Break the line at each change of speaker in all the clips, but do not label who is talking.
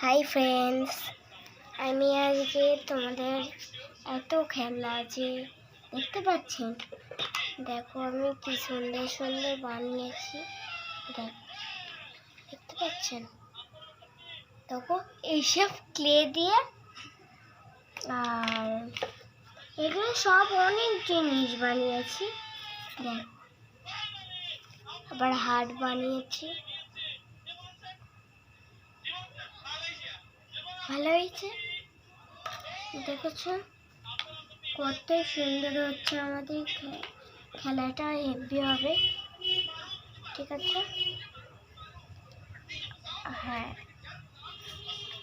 Hi friends, আমি আজকে তোমাদের এত খেলনা আছে দেখতে পাচ্ছেন। দেখো আমি কি সুন্দর সুন্দর বানিয়েছি। দেখতে পাচ্ছেন? দেখো এইসব ক্লে দিয়ে, আর এগুলো সব অনেক জিনিস বানিয়েছি। দেখো আবার হার্ট বানিয়েছি, ভালো হয়েছে। দেখেছো কত সুন্দর হচ্ছে আমাদের খেলাটা, হেভি হবে। ঠিক আছে, হ্যাঁ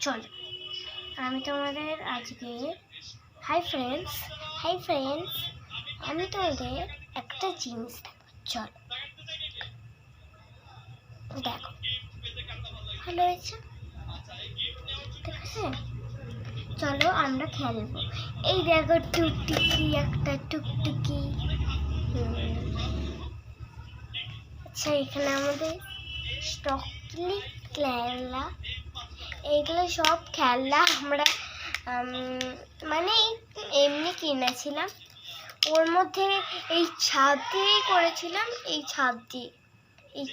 চলো আমি তোমাদের আজকে হাই ফ্রেন্ডস আমি তোমাদের একটা জিনিস দেখাবো। চলো দেখো, ভালো হয়েছে, ঠিক আছে। চলো আমরা খেলবো। এই দেখো টুকটুকি, একটা টুকটুকি। আচ্ছা, এখানে আমাদের স্টকলি খেলনা, এইগুলো সব খেলনা আমরা মানে এমনি কিনেছিলাম। ওর মধ্যে এই ছাপ দিয়েই করেছিলাম, এই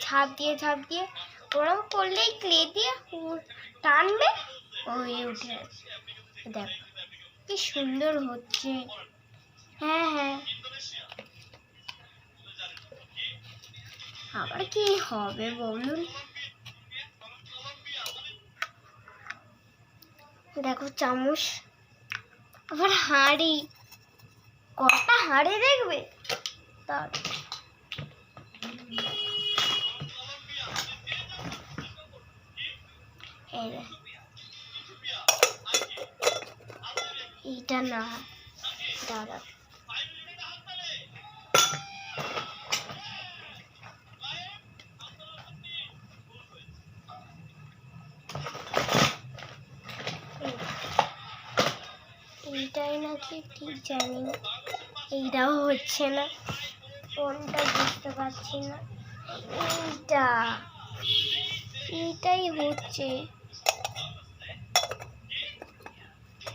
ছাপ দিয়ে ওরম করলেই ক্লে দিয়ে টানবে, ওই উঠে আসবে। দেখো কি সুন্দর হচ্ছে। হ্যাঁ আবার কি হবে বলুন। দেখো চামচ, আবার হাঁড়ি, কটা হাঁড়ি দেখবে তার। এইটা না, দাঁড়া, এইটাই নাকি ঠিক জানি, এইটাও হচ্ছে না, কোনটা বুঝতে পারছি না। এইটাই হচ্ছে,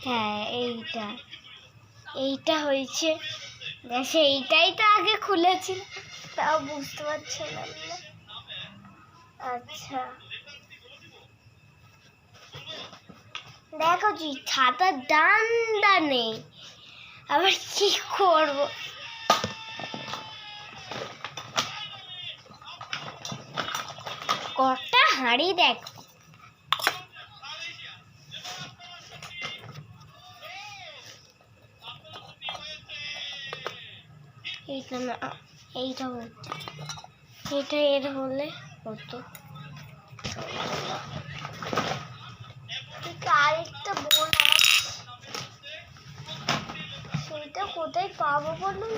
হ্যাঁ এইটা হয়েছে। ব্যাস এইটাই তো আগে খুলেছিল, তাও বুঝতে পারছিলাম না। আচ্ছা দেখো জি, ছাতার ডান্ডা নেই, আবার কি করব। কটা হাঁড়ি দেখো, এইটা না, এইটা হচ্ছে, এটা এর হলে হতো। আরেকটা বোন আছে, সেটা কোথায় পাবো বলুন?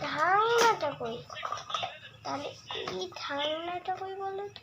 ঢাকনাটা কই, তাহলে এই ঢাকনাটা কই বলো তো?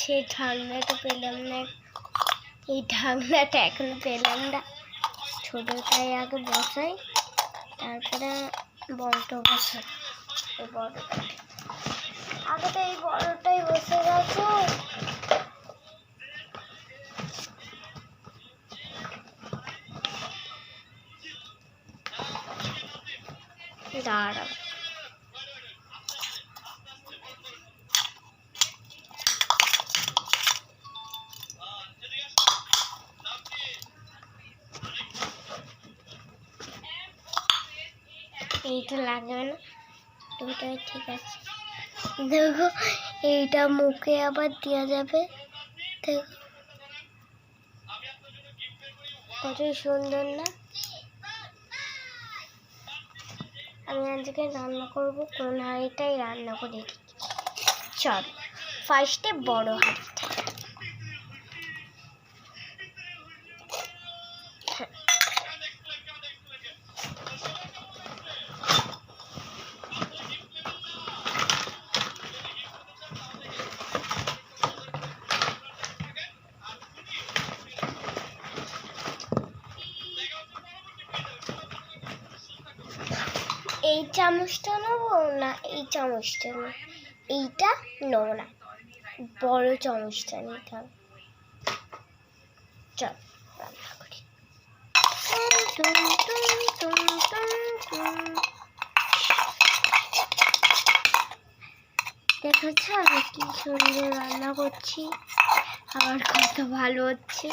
সেই ঢাকনাটা পেলাম না, এই ঢাকনাটা এখন পেলাম না। ছোটটাই আগে বসাই, তারপরে বড়টা বসাই। এই বড়টা আগে তো এই বড়টাই বসে গেছে। দাঁড়া, এইটা লাগবে না, দুটোই ঠিক আছে। দেখো এইটা মুখে আবার দেওয়া যাবে, দেখো কতই সুন্দর না? আমি আজকে রান্না করব, কোন হাঁড়িটাই রান্না করে দিই। চল ফার্স্টে বড় হাঁড়িটা। এই চামচটা নেবো না এই চামচটা নেবো? এইটা নেবো না, বড় চামচটা নিতে হবে। চল রান্না করি। দেখেছ আমি কি সুন্দর রান্না করছি, আমার কত ভালো হচ্ছে।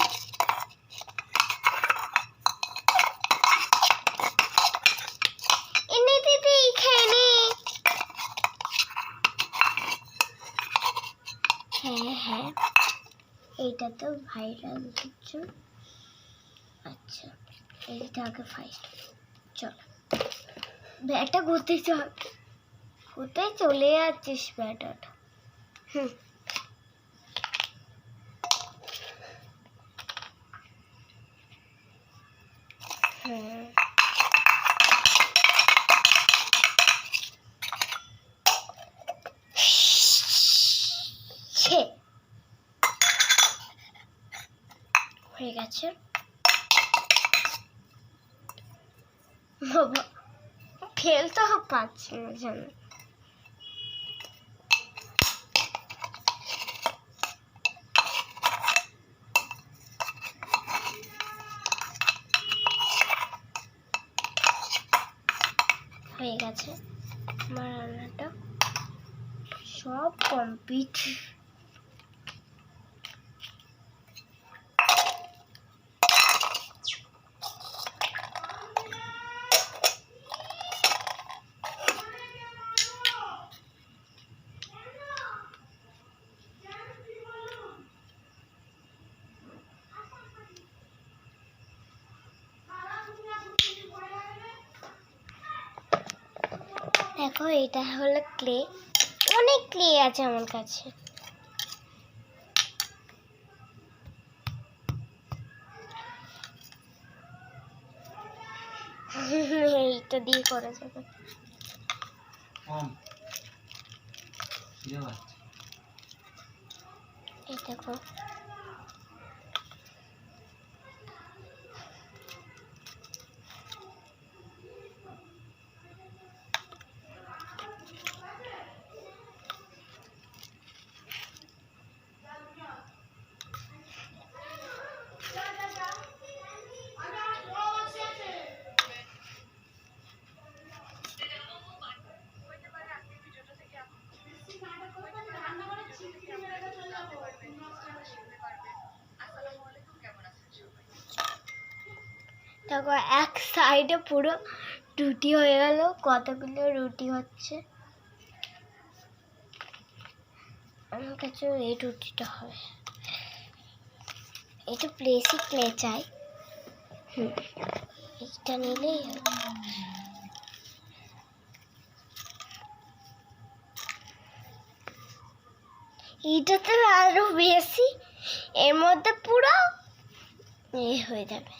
এনে দিদি খেয়ে নে। হ্যাঁ হ্যাঁ, এইটা তো ভাইরাল কিছু। আচ্ছা এইটা আগে ফার্স্ট। চল ব্যাটা ঘুরতে চল। কোথায় চলে যাচ্ছিস ব্যাটাটা? হয়ে গেছে বাবা, ফেলতে পারছি না যেন। হয়ে গেছে আমার রান্নাটা সব কমপ্লিট। দেখো এটা হলো ক্লে, অনেক ক্লে আছে আমার কাছে। এইটা দিয়ে করা যাবে। এই দেখো দেখো এক সাইডে পুরো রুটি হয়ে গেল, কতগুলো রুটি হচ্ছে। আমার কাছে এই রুটিটা হবে, এটা প্লেসি ক্লে চাই। এটা নিলেই এটাতে আরো বেশি, এর মধ্যে পুরো হয়ে যাবে।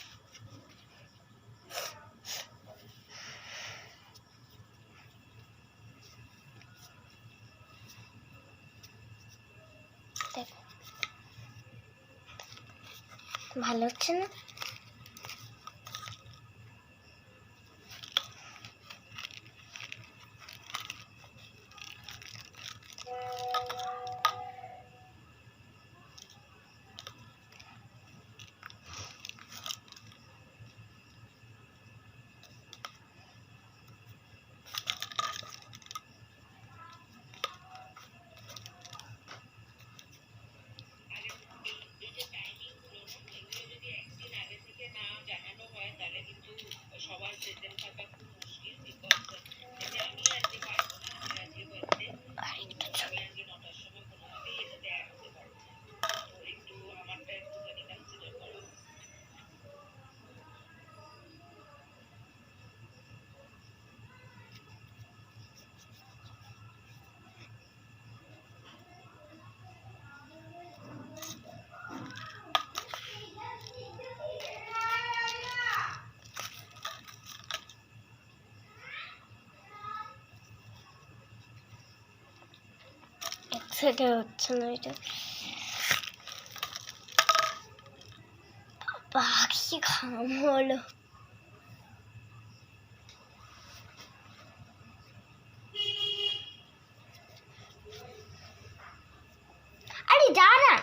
দেখো ভালো হচ্ছে না? সেটা হচ্ছে না। এটা পাখি ঘাম হলো। আরে যা না।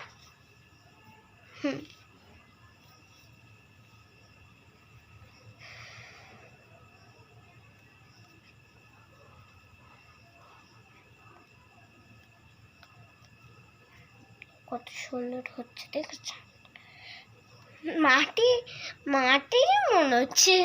কত সুন্দর হচ্ছে দেখেছ? মাটিরই মনে হচ্ছে।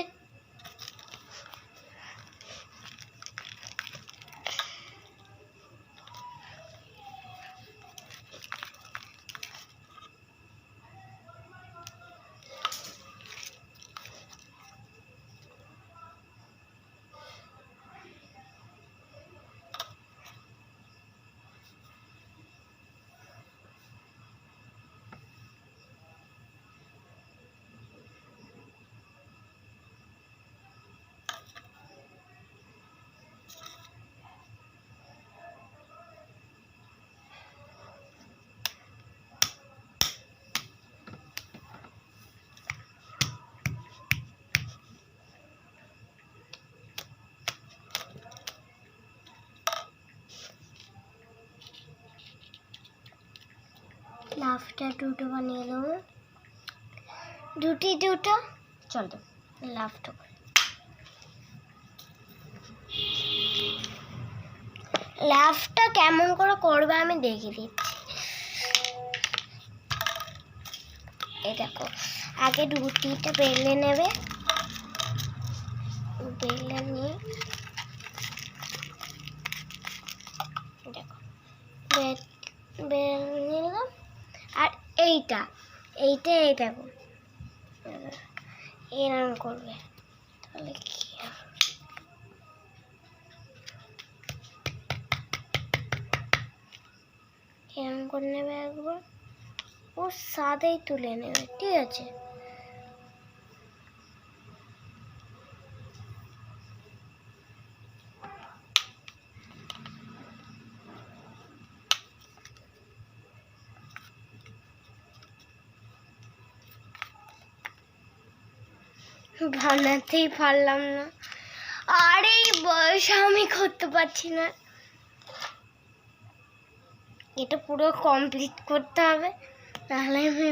লাভটা দুটো বানিয়ে দেবো। দুটো চলো লাভটা করে। লাভটা কেমন করে করবে আমি দেখিয়ে দিচ্ছি। এই দেখো, আগে রুটিটা বেলে নেবে, বেলে নিয়ে দেখো বেলে নিলাম। আর এইটা এই দেখো এরকম করবে, তাহলে কি এরকম করে নেবে একবার, ও সাদেই তুলে নেবে, ঠিক আছে? বানাতেই পারলাম না, আর এই বয়সে আমি করতে পারছি না। এটা পুরো কমপ্লিট করতে হবে, তাহলে আমি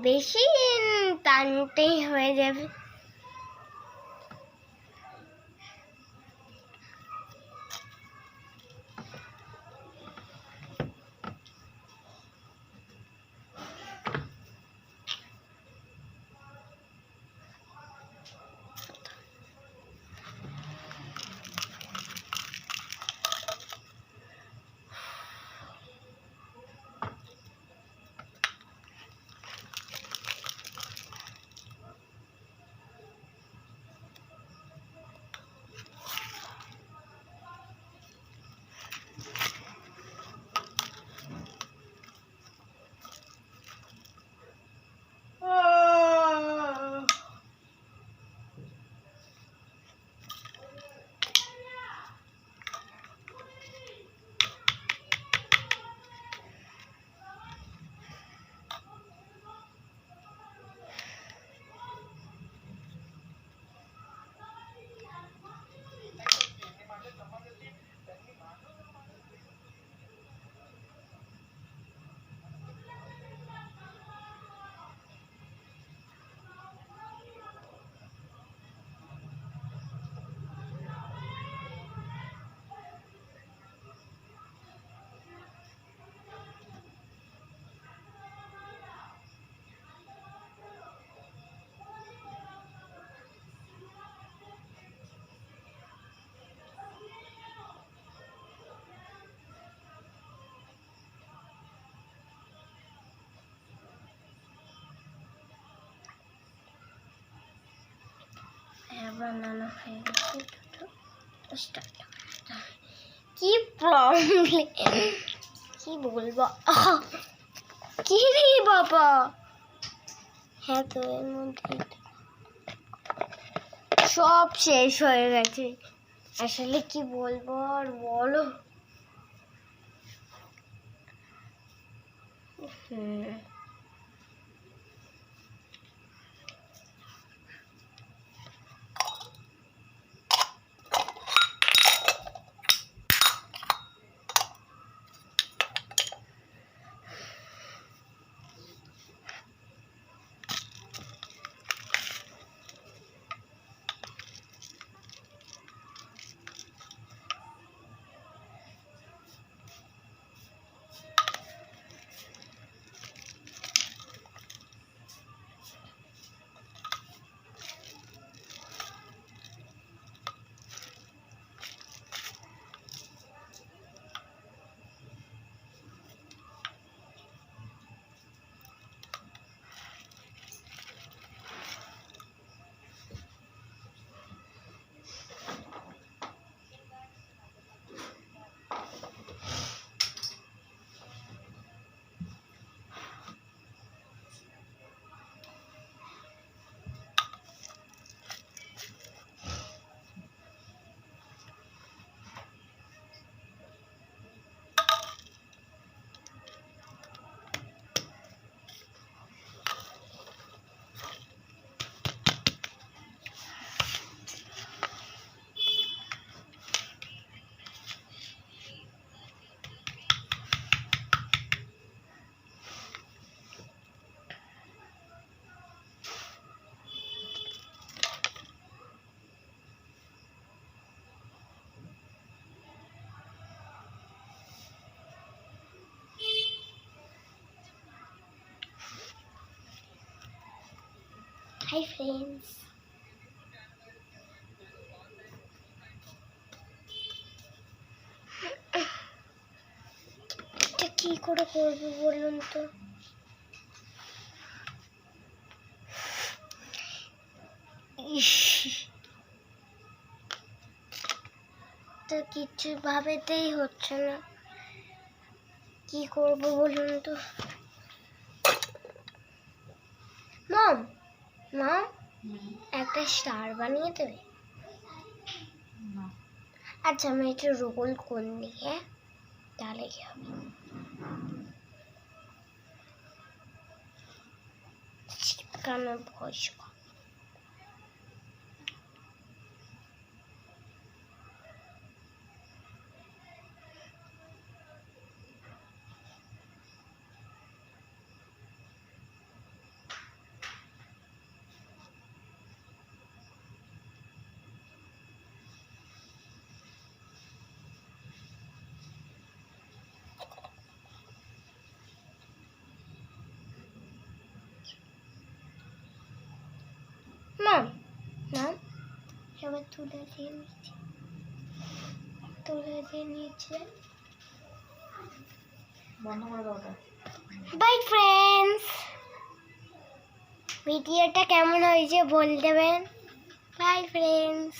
বেশি টানতেই হয়ে যাবে। বানানো হয়ে গেছে দুটো স্টার্ট। কি প্রবলেম, কি বলবো, কি রে বাবা। হ্যাঁ, তো এর মধ্যে সব শেষ হয়ে গেছে। আসলে কি বলবো আর বলো। হুম হাই ফ্রেন্ডস, এটা কি করে করবো বলুন তো? তো কিছু ভাবেতেই হচ্ছে না, কি করবো বলুন তো? মম মম একটা স্টার বানিয়ে দেবে? আচ্ছা আমি একটু রোল করে নিই, হ্যাঁ তাহলে কি হবে? চিপকানোর ভয়। মম মম এবার তুলে দিয়ে নিচ্ছে। বাই ফ্রেন্ডস, ভিডিওটা কেমন হয়েছে বল দেবেন। By friends.